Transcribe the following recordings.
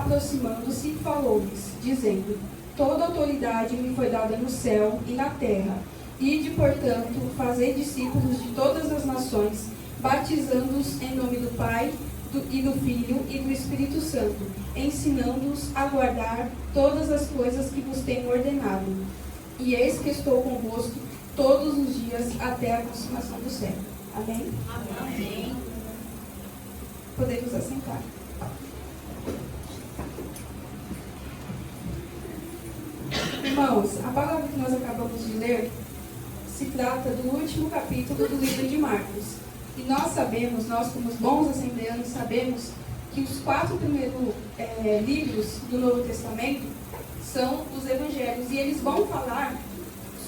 aproximando-se, falou-lhes, dizendo: Toda autoridade me foi dada no céu e na terra. Ide, portanto, fazei discípulos de todas as nações, batizando-os em nome do Pai, e do Filho e do Espírito Santo, ensinando-os a guardar todas as coisas que vos tenho ordenado. E eis que estou convosco todos os dias até a consumação do século. Amém? Amém. Podemos assentar. Irmãos, a palavra que nós acabamos de ler se trata do último capítulo do livro de Marcos. E nós sabemos, nós como bons assembleanos sabemos que os 4 primeiros livros do Novo Testamento são os evangelhos. E eles vão falar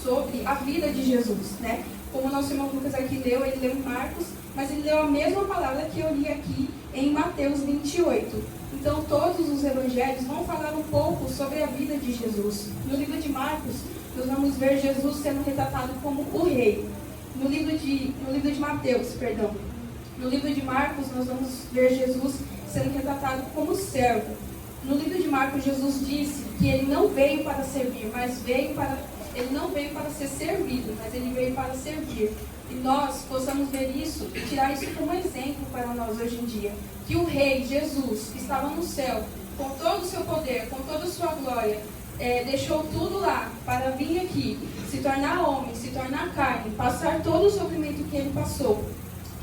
sobre a vida de Jesus, né? Como o nosso irmão Lucas aqui leu, ele leu em Marcos, mas ele leu a mesma palavra que eu li aqui em Mateus 28. Então, todos os evangelhos vão falar um pouco sobre a vida de Jesus. No livro de Marcos, nós vamos ver Jesus sendo retratado como o rei. No livro de Mateus, perdão. No livro de Marcos, nós vamos ver Jesus sendo retratado como servo. No livro de Marcos, Jesus disse que ele não veio para servir, ele não veio para ser servido, mas ele veio para servir. E nós possamos ver isso e tirar isso como exemplo para nós hoje em dia. Que o rei Jesus, que estava no céu, com todo o seu poder, com toda a sua glória, deixou tudo lá para vir aqui, se tornar homem, se tornar carne, passar todo o sofrimento que ele passou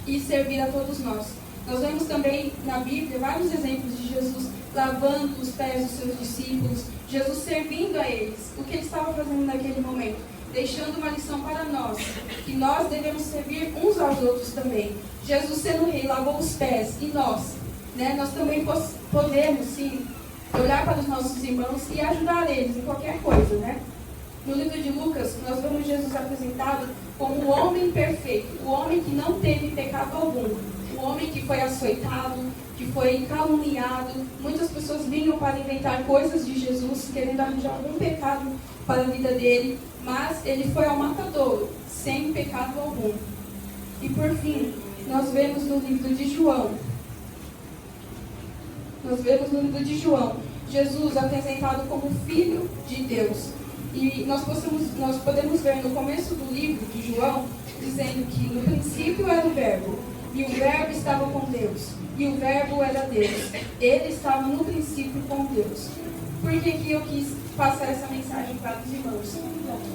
e servir a todos nós. Nós vemos também na Bíblia vários exemplos de Jesus lavando os pés dos seus discípulos, Jesus servindo a eles. O que ele estava fazendo naquele momento? Deixando uma lição para nós, que nós devemos servir uns aos outros também. Jesus sendo rei, lavou os pés, e nós, né, nós também podemos, sim, olhar para os nossos irmãos e ajudar eles em qualquer coisa, né? No livro de Lucas, nós vemos Jesus apresentado como o homem perfeito, o homem que não teve pecado algum, o homem que foi açoitado, que foi caluniado. Muitas pessoas vinham para inventar coisas de Jesus, querendo arranjar algum pecado para a vida dele, mas ele foi ao matadouro, sem pecado algum. E por fim, nós vemos no livro de João, Jesus apresentado como Filho de Deus. E nós podemos ver no começo do livro de João, dizendo que no princípio era o Verbo, e o Verbo estava com Deus, e o Verbo era Deus. Ele estava no princípio com Deus. Por que eu quis passar essa mensagem para os irmãos?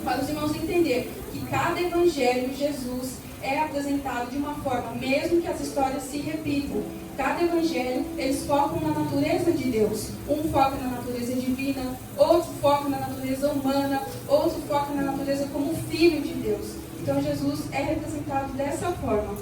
Para os irmãos entenderem que cada evangelho, Jesus é apresentado de uma forma, mesmo que as histórias se repitam. Cada evangelho, eles focam na natureza de Deus. Um foca na natureza divina, outro foca na natureza humana, outro foca na natureza como Filho de Deus. Então Jesus é representado dessa forma.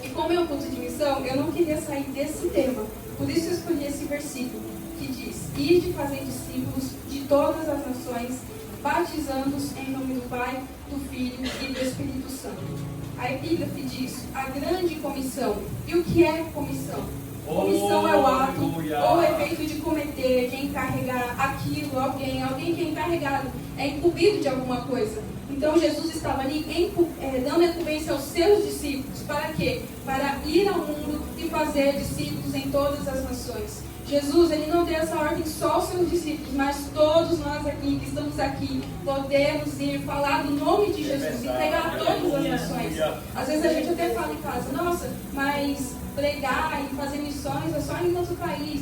E como é um culto de missão, eu não queria sair desse tema. Por isso eu escolhi esse versículo, que diz: Ide fazer discípulos de todas as nações, batizando-os em nome do Pai, do Filho e do Espírito Santo. A epígrafe diz: a grande comissão. E o que é comissão? Comissão é o ato ou o efeito de cometer, de encarregar aquilo, alguém que é encarregado, é incumbido de alguma coisa. Então Jesus estava ali dando incumbência aos seus discípulos. Para quê? Para ir ao mundo e fazer discípulos em todas as nações. Jesus, ele não deu essa ordem só aos seus discípulos, mas todos nós aqui, que estamos aqui, podemos ir falar do nome de Jesus e pregar a todas as nações. Às vezes a gente até fala em casa: nossa, mas pregar e fazer missões é só em outro país.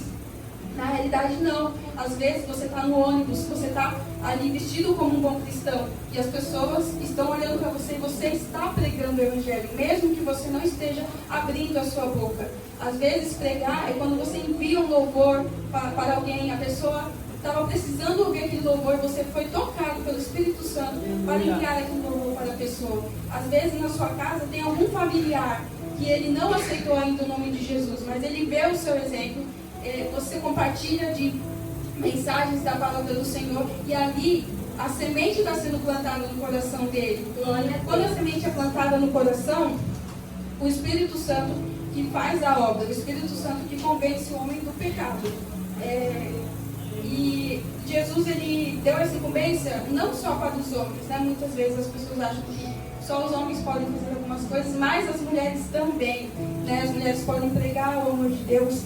Na realidade, não. Às vezes você está no ônibus, você está ali vestido como um bom cristão, e as pessoas estão olhando para você e você está pregando o Evangelho, mesmo que você não esteja abrindo a sua boca. Às vezes, pregar é quando você envia um louvor para alguém, a pessoa estava precisando ouvir aquele louvor, você foi tocado pelo Espírito Santo para enviar aquele louvor para a pessoa. Às vezes, na sua casa, tem algum familiar que ele não aceitou ainda o nome de Jesus, mas ele vê o seu exemplo. Você compartilha de mensagens da palavra do Senhor, e ali a semente está sendo plantada no coração dele. Quando a semente é plantada no coração, o Espírito Santo que faz a obra, o Espírito Santo que convence o homem do pecado. E Jesus, ele deu essa incumbência não só para os homens, né? Muitas vezes as pessoas acham que só os homens podem fazer algumas coisas, mas as mulheres também, né? As mulheres podem pregar o amor de Deus.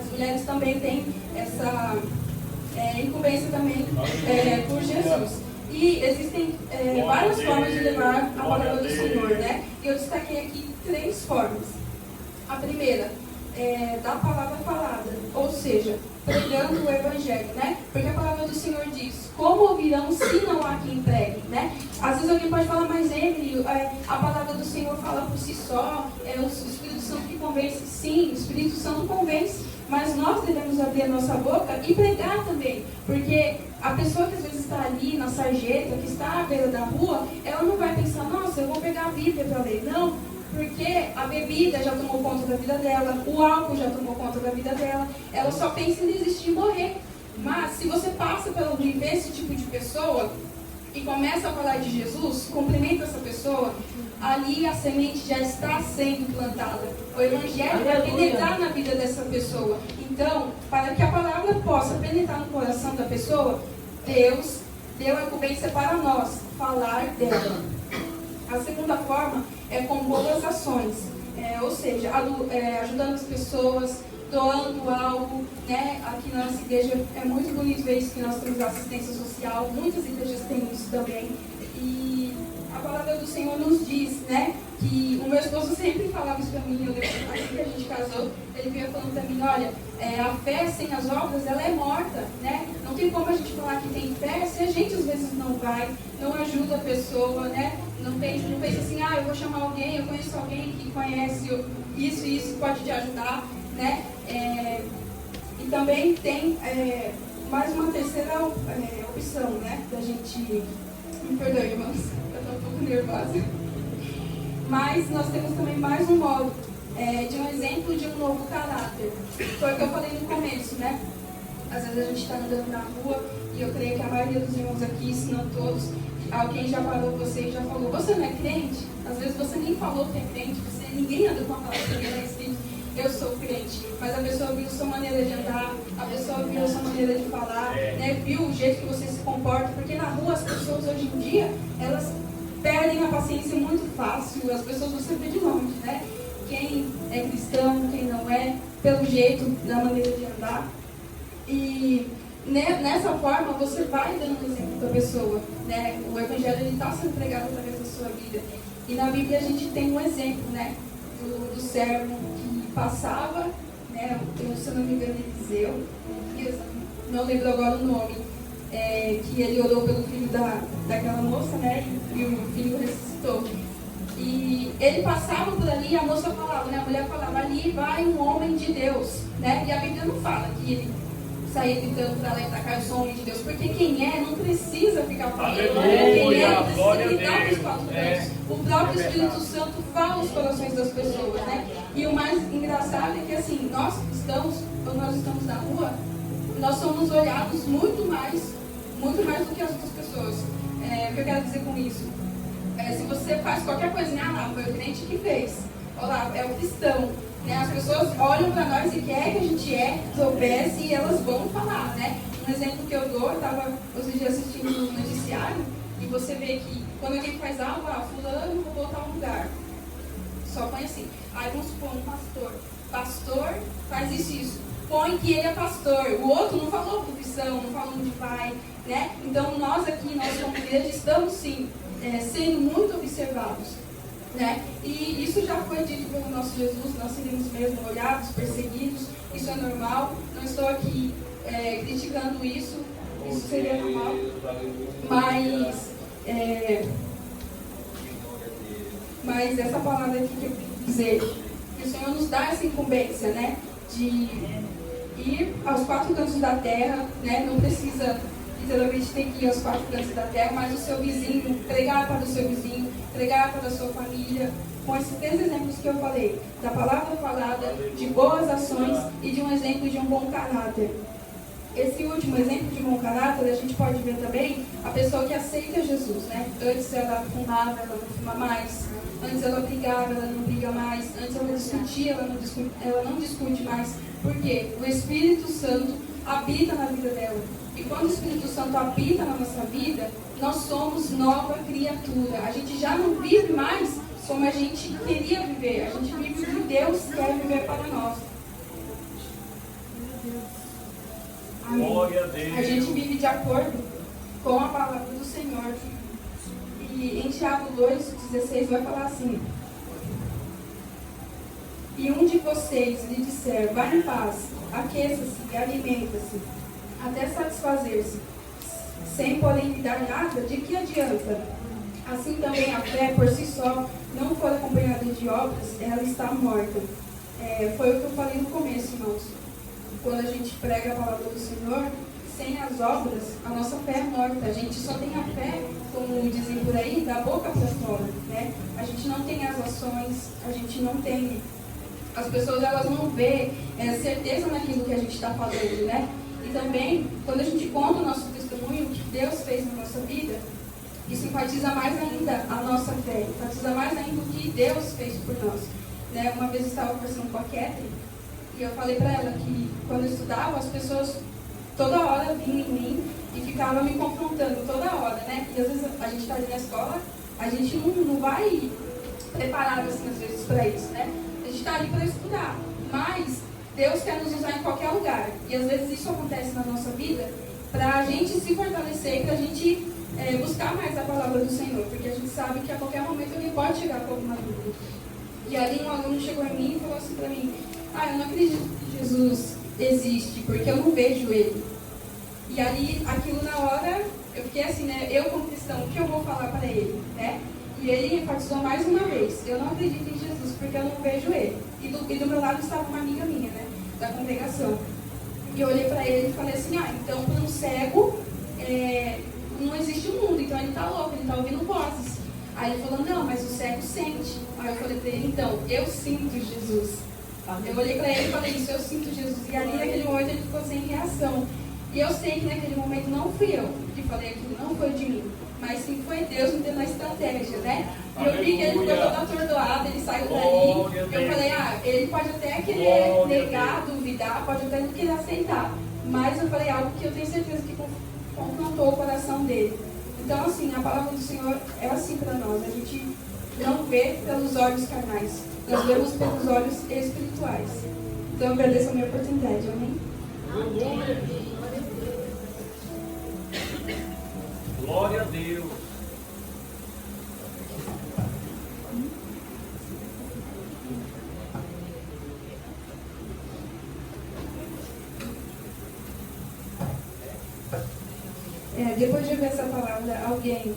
As mulheres também têm essa incumbência também por Jesus. E existem várias formas de levar a palavra do Senhor, né? E eu destaquei aqui 3 formas. A primeira é da palavra falada, ou seja, pregando o Evangelho, né? Porque a palavra do Senhor diz: como ouvirão se não há quem pregue, né? Às vezes alguém pode falar, mas Emily, a palavra do Senhor fala por si só, é o Espírito Santo que convence. Sim, o Espírito Santo convence, mas nós devemos abrir a nossa boca e pregar também, porque a pessoa que às vezes está ali na sarjeta, que está à beira da rua, ela não vai pensar, nossa, eu vou pegar a Bíblia para ler. Não, porque a bebida já tomou conta da vida dela, o álcool já tomou conta da vida dela, ela só pensa em desistir e morrer. Mas se você passa pelo viver esse tipo de pessoa e começa a falar de Jesus, cumprimenta essa pessoa, ali a semente já está sendo plantada. O Evangelho vai penetrar na vida dessa pessoa. Então, para que a palavra possa penetrar no coração da pessoa, Deus deu a incumbência para nós falar dela. A segunda forma é com boas ações, ou seja, ajudando as pessoas, doando algo, né? Aqui na nossa igreja é muito bonito ver isso, que nós temos assistência social, muitas igrejas têm isso também. E a palavra do Senhor nos diz, né, que o meu esposo sempre falava isso para mim, eu lembro, assim que a gente casou, ele vinha falando para mim, olha, a fé sem as obras, ela é morta, né? Não tem como a gente falar que tem fé se a gente às vezes não vai, não ajuda a pessoa, né? Não pensa assim, eu vou chamar alguém, eu conheço alguém que conhece isso e isso pode te ajudar, né? E também tem mais uma terceira opção, né? Da gente... Me perdoe, irmãos, eu estou um pouco nervosa. Mas nós temos também mais um modo de um exemplo de um novo caráter. Foi o que eu falei no começo, né? Às vezes a gente está andando na rua e eu creio que a maioria dos irmãos aqui, se não todos, alguém já parou você e já falou, você não é crente? Às vezes você nem falou que é crente, ninguém anda com a palavra que é escrito, eu sou crente, mas a pessoa viu sua maneira de andar, a pessoa viu sua maneira de falar, né? Viu o jeito que você se comporta, porque na rua as pessoas hoje em dia, elas perdem a paciência muito fácil, as pessoas você vê de longe, né? Quem é cristão, quem não é, pelo jeito, da maneira de andar. E nessa forma você vai dando exemplo para a pessoa, né? O Evangelho está sendo pregado através da sua vida. E na Bíblia a gente tem um exemplo, né? Do servo que passava, né? Se eu não me engano, Eliseu, não lembro agora o nome, que ele orou pelo filho daquela moça, né? E o filho ressuscitou. E ele passava por ali, a moça falava, né? A mulher falava, ali vai um homem de Deus, né? E a Bíblia não fala que ele sair gritando para lá e pra cá, eu sou homem de Deus, porque quem não precisa ficar falando, quem não precisa gritar nos 4 cantos. O próprio Espírito Santo fala os corações das pessoas, né? E o mais engraçado é que assim, nós cristãos, quando nós estamos na rua, nós somos olhados muito mais do que as outras pessoas. O que eu quero dizer com isso? Se você faz qualquer coisinha, foi o crente que fez. Olha lá, é o cristão. Né? As pessoas olham para nós e querem que a gente soubesse e elas vão falar, né? Um exemplo que eu dou, eu estava outro dia assistindo no noticiário e você vê que quando alguém faz algo, fulano, vou voltar a um lugar. Só põe assim. Aí vamos supor um pastor. Pastor faz isso. Põe que ele é pastor. O outro não falou profissão, não falou onde vai, né? Então nós aqui, nós como igreja, estamos sim sendo muito observados. Né? E isso já foi dito pelo nosso Jesus, nós seremos mesmo olhados, perseguidos, isso é normal, não estou aqui criticando isso seria normal, mas essa palavra aqui que eu quero dizer, que o Senhor nos dá essa incumbência, né, de ir aos 4 cantos da terra, né, não precisa literalmente ter que ir aos 4 cantos da terra, mas o seu vizinho, pregar para o seu vizinho, pregar para a sua família, com esses 3 exemplos que eu falei, da palavra falada, de boas ações e de um exemplo de um bom caráter. Esse último exemplo de bom caráter, a gente pode ver também a pessoa que aceita Jesus, né? Antes ela fumava, ela não fuma mais. Antes ela brigava, ela não briga mais. Antes ela discutia, ela não discute mais. Por quê? O Espírito Santo habita na vida dela. E quando o Espírito Santo habita na nossa vida, nós somos nova criatura. A gente já não vive mais como a gente queria viver. A gente vive o que Deus quer viver para nós. Amém. Glória a Deus. A gente vive de acordo com a palavra do Senhor. E em Tiago 2,16 vai falar assim: e um de vocês lhe disser, vá em paz, aqueça-se e alimenta-se, até satisfazer-se, sem porém lhe dar nada, de que adianta? Assim também a fé, por si só, não for acompanhada de obras, ela está morta. Foi o que eu falei no começo, irmãos. Quando a gente prega a palavra do Senhor, sem as obras, a nossa fé é morta. A gente só tem a fé, como dizem por aí, da boca para fora, né? A gente não tem as ações, a gente não tem... As pessoas, elas não vê certeza naquilo que a gente está falando, né? E também, quando a gente conta o nosso testemunho, o que Deus fez na nossa vida, isso enfatiza mais ainda a nossa fé, enfatiza mais ainda o que Deus fez por nós. Né? Uma vez eu estava conversando com a Kathleen, e eu falei para ela que quando eu estudava, as pessoas toda hora vinham em mim e ficavam me confrontando toda hora, né? E às vezes a gente está ali na escola, a gente não vai preparado assim, às vezes, para isso, né? A gente está ali para estudar, mas Deus quer nos usar em qualquer lugar. E às vezes isso acontece na nossa vida para a gente se fortalecer e para a gente buscar mais a palavra do Senhor, porque a gente sabe que a qualquer momento alguém pode chegar com alguma dúvida. E ali um aluno chegou em mim e falou assim para mim: eu não acredito que Jesus existe, porque eu não vejo ele. E ali, aquilo na hora, eu fiquei assim, né? Eu como cristão, o que eu vou falar para ele, né? E ele enfatizou mais uma vez: eu não acredito em Jesus, porque eu não vejo ele. E do meu lado estava uma amiga minha, né? Da congregação. E eu olhei para ele e falei assim: então para um cego não existe o mundo, então ele está louco, ele está ouvindo vozes. Aí ele falou: não, mas o cego sente. Aí eu falei para ele: então, eu sinto Jesus. Eu olhei para ele e falei: isso, eu sinto Jesus. E ali naquele momento ele ficou sem reação. E eu sei que naquele momento não fui eu que falei aquilo, não foi de mim, mas sim foi Deus me dando a estratégia, né? E eu vi que ele ficou todo atordoado, ele saiu dali. Eu falei: ele pode até querer negar, duvidar, pode até não querer aceitar, mas eu falei algo que eu tenho certeza que confrontou o coração dele. Então, assim, a palavra do Senhor é assim para nós. A gente não vê pelos olhos carnais, nós vemos pelos olhos espirituais. Então, eu agradeço a minha oportunidade. Amém? Glória a Deus. Depois de ver essa palavra, alguém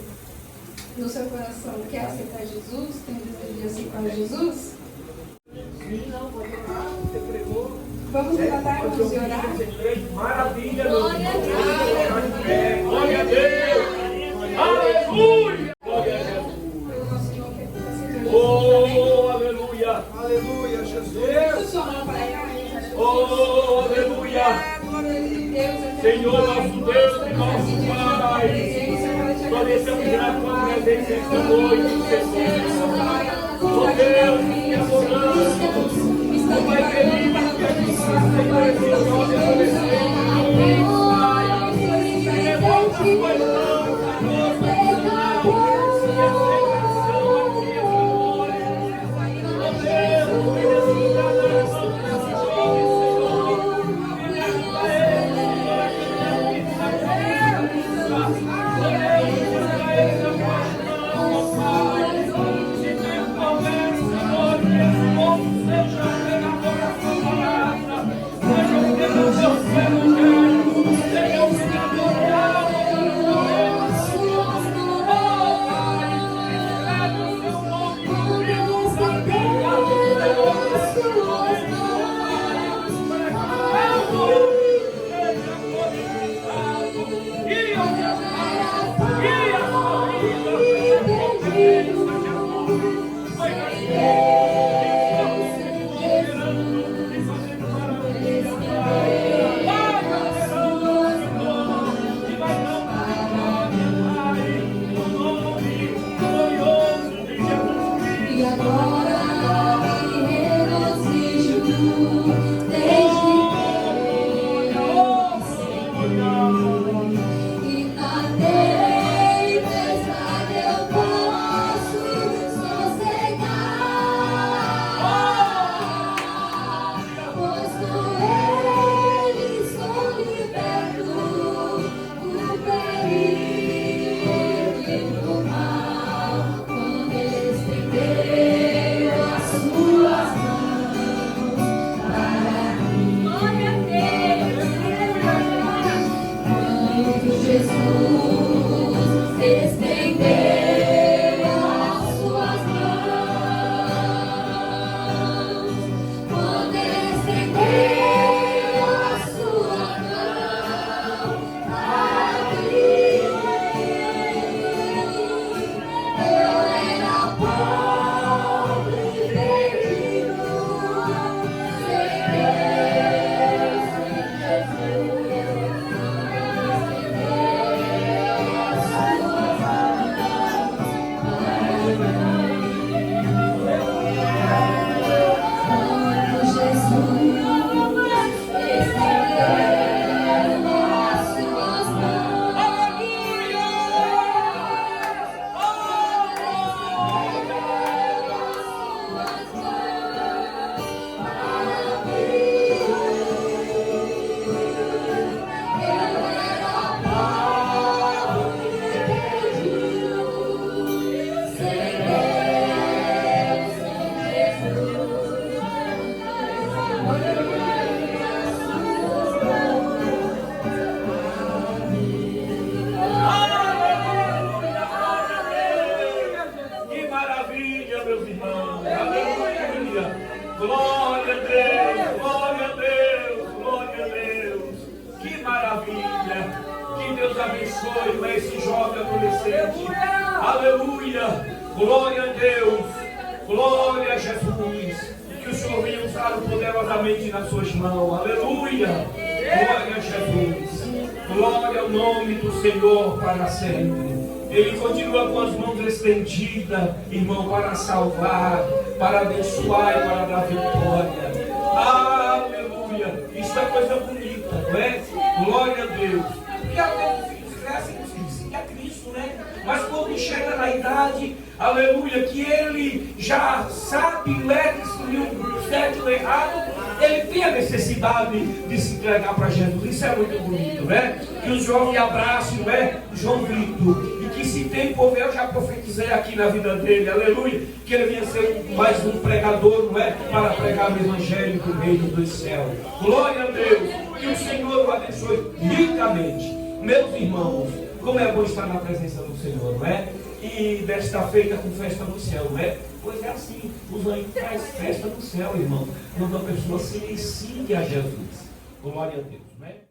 no seu coração quer aceitar Jesus? Tem desejo de aceitar Jesus? Vamos levantar, vamos orar? Maravilha, glória a Deus. Glória a Deus. Aleluia. Glória a Deus. Oh, aleluia. Aleluia, Jesus. Oh, aleluia. Senhor, nosso Deus e nosso Pai, nós estamos gratos pela presença desta noite, Jesus. Oh Deus, te adoramos. Oh Pai querido, que aqui está, Senhor, esse jovem adolescente, Pai, levanta as tuas mãos, Senhor, para abençoe esse jovem adolescente. Aleluia. Glória a Deus. Glória a Jesus. Que o Senhor venha usá-lo poderosamente nas suas mãos. Aleluia. Glória a Jesus. Glória ao nome do Senhor para sempre. Ele continua com as mãos estendidas, irmão, para salvar, para abençoar e para dar vitória. Aleluia. Isso é coisa bonita, não é? Glória a Deus. Porque até os filhos crescem, os filhos dizem que é Cristo, né? Mas quando chega na idade, aleluia, que ele já sabe, leva o certo e o errado, ele tem a necessidade de se entregar para Jesus. Isso é muito bonito, né? Que o jovem abrace, não é? João Vitor. E que se tem por eu já profetizei aqui na vida dele, aleluia, que ele venha ser mais um pregador, não é? Para pregar o evangelho do reino dos céus. Glória a Deus. Que o Senhor o abençoe ricamente. Meus irmãos, como é bom estar na presença do Senhor, não é? E desta feita com festa no céu, não é? Pois é assim, os anjos traz festa no céu, irmão. Quando a pessoa se inicia a Jesus. Glória a Deus, não é?